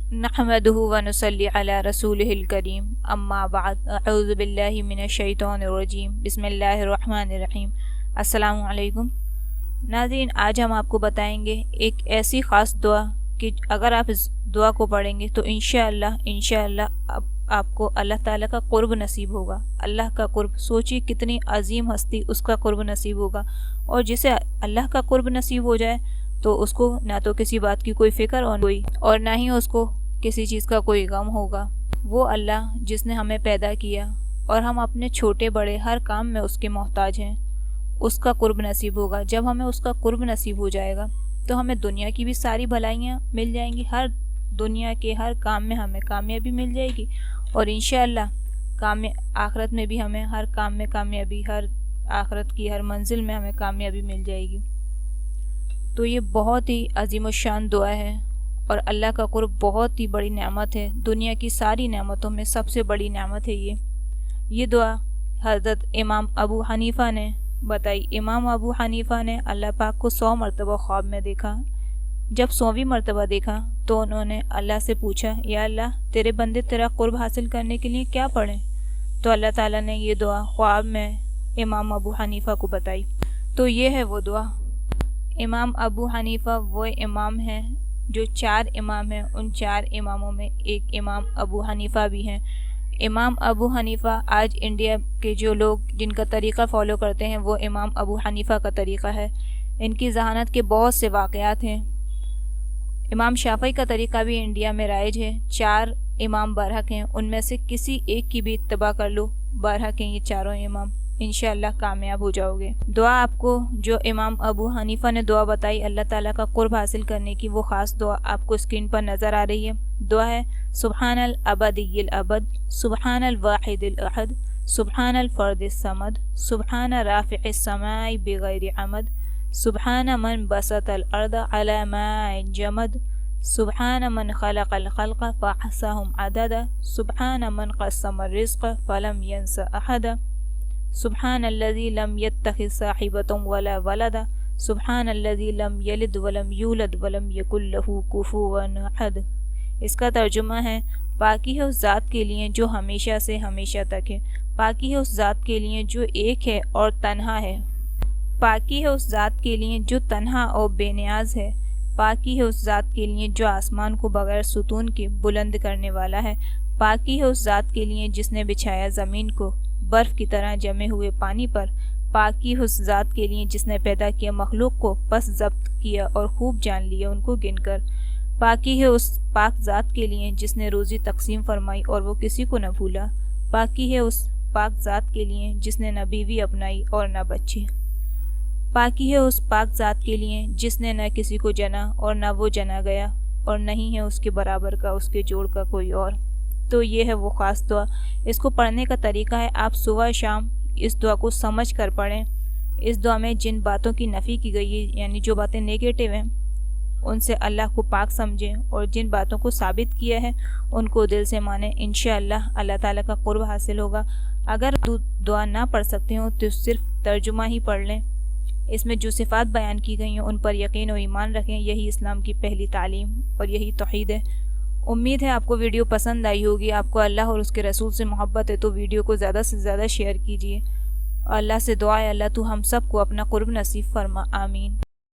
नहमदुहु व नुसल्ली अला रसूलिहिल करीम अम्मा बाद अऊज़ु बिल्लाहि मिनश शैतानिर रजीम बिस्मिल्लाहिर रहमानिर रहीम। अस्सलामु अलैकुम नाज़रीन, आज हम आपको बताएंगे एक ऐसी ख़ास दुआ कि अगर आप इस दुआ को पढ़ेंगे तो इंशाअल्लाह आपको अल्लाह ताला का कुर्ब नसीब होगा। अल्लाह का कुर्ब, सोचिए कितनी अजीम हस्ती, उसका कुर्ब नसीब होगा। और जिसे अल्लाह का कुर्ब नसीब हो जाए तो उसको ना तो किसी बात की कोई फ़िक्र और ना ही उसको किसी चीज़ का कोई गम होगा। वो अल्लाह जिसने हमें पैदा किया और हम अपने छोटे बड़े हर काम में उसके मोहताज हैं, उसका कुर्ब नसीब होगा। जब हमें उसका कुर्ब नसीब हो जाएगा तो हमें दुनिया की भी सारी भलाइयाँ मिल जाएंगी, हर दुनिया के हर काम में हमें कामयाबी मिल जाएगी और इंशाअल्लाह आखिरत में भी हमें हर काम में कामयाबी, हर आखिरत की हर मंजिल में हमें कामयाबी मिल जाएगी। तो ये बहुत ही अजीम शान दुआ है और अल्लाह का कुर्ब बहुत ही बड़ी नेमत है। दुनिया की सारी नेमतों में सबसे बड़ी नेमत है ये दुआ हज़रत इमाम अबू हनीफ़ा ने बताई। इमाम अबू हनीफ़ा ने अल्लाह पाक को 100 मरतबा ख्वाब में देखा। जब 100वीं मरतबा देखा तो उन्होंने अल्लाह से पूछा, या अल्लाह, तेरे बंदे तेरा कुर्ब हासिल करने के लिए क्या पढ़ें? तो अल्लाह ताला ने ये दुआ ख्वाब में इमाम अबू हनीफ़ा को बताई। तो ये है वो दुआ। इमाम अबू हनीफ़ा वो इमाम हैं जो 4 इमाम हैं, उन 4 इमामों में एक इमाम अबू हनीफ़ा भी हैं। इमाम अबू हनीफ़ा आज इंडिया के जो लोग जिनका तरीक़ा फ़ॉलो करते हैं वो इमाम अबू हनीफ़ा का तरीक़ा है। इनकी ज़हानत के बहुत से वाक़यात हैं। इमाम शाफ़ई का तरीक़ा भी इंडिया में राइज है। 4 इमाम बरहक हैं, उनमें से किसी एक की भी इत्तबा कर लो, बरहक हैं ये चारों इमाम, इंशाअल्लाह कामयाब हो जाओगे। दुआ आपको जो इमाम अबू हनीफ़ा ने दुआ बताई अल्लाह ताला का कुर्ब हासिल करने की, वो ख़ास दुआ आपको स्क्रीन पर नज़र आ रही है। दुआ है सुब्हानल अबदिय्यिल अबद, सुब्हानल वाहिदिल अहद, सुब्हानल फ़र्दिस समद, सुब्हान राफ़िइस समाई बिग़ैरि अमद, सुब्हान मन बसतल अर्द अला माइन जमद, सुब्हान मन खलक़ल खल्क़ फ़अहसाहुम अददा, सुब्हान मन क़स्समर रिज़्क़ फ़लम यंस अहदा, सुब्हानल्लज़ी लम यत्तखिज़ साहिबतन वला वलदा, सुब्हानल्लज़ी लम यलिद वलम यूलद वलम यकुल लहू कुफुवन अहद। इसका तर्जुमा है, पाकी है उस ज़ात के लिए जो हमेशा से हमेशा तक है। पाकी है उस ज़ात के लिए जो एक है और तन्हा है। पाकी है उस ज़ात के लिए जो तन्हा और बेनियाज है। पाकी है उस ज़ात के लिए जो आसमान को बगैर सुतून के बुलंद करने वाला है। पाकी है उस ज़ात के लिए जिसने बिछाया ज़मीन को बर्फ़ की तरह जमे हुए पानी पर। पाकी है उस ज़ात के लिए जिसने पैदा किया मखलूक को, पस ज़ब्त किया और खूब जान लिया उनको गिनकर। पाकी है उस पाक ज़ात के लिए जिसने रोज़ी तकसीम फरमाई और वो किसी को न भूला। पाकी है उस पाक ज़ात के लिए जिसने न बीवी अपनाई और न बच्चे। पाकी है उस पाक ज़ात के लिए जिसने न किसी को जना और न वो जना गया और नहीं है उसके बराबर का, उसके जोड़ का कोई और। तो ये है वो ख़ास दुआ। इसको पढ़ने का तरीका है, आप सुबह शाम इस दुआ को समझ कर पढ़ें। इस दुआ में जिन बातों की नफ़ी की गई है, यानी जो बातें नेगेटिव हैं, उनसे अल्लाह को पाक समझें और जिन बातों को साबित किया है उनको दिल से मानें। इंशाअल्लाह अल्लाह ताला का कुर्ब हासिल होगा। अगर दुआ ना पढ़ सकते हो तो सिर्फ तर्जुमा ही पढ़ लें। इसमें जो सिफ़ात बयान की गई हैं उन पर यकीन और ईमान रखें। यही इस्लाम की पहली तालीम और यही तौहीद है। उम्मीद है आपको वीडियो पसंद आई होगी। आपको अल्लाह और उसके रसूल से मोहब्बत है तो वीडियो को ज़्यादा से ज़्यादा शेयर कीजिए। अल्लाह से दुआ है, अल्लाह तू हम सब को अपना कुर्ब नसीब फरमा, आमीन।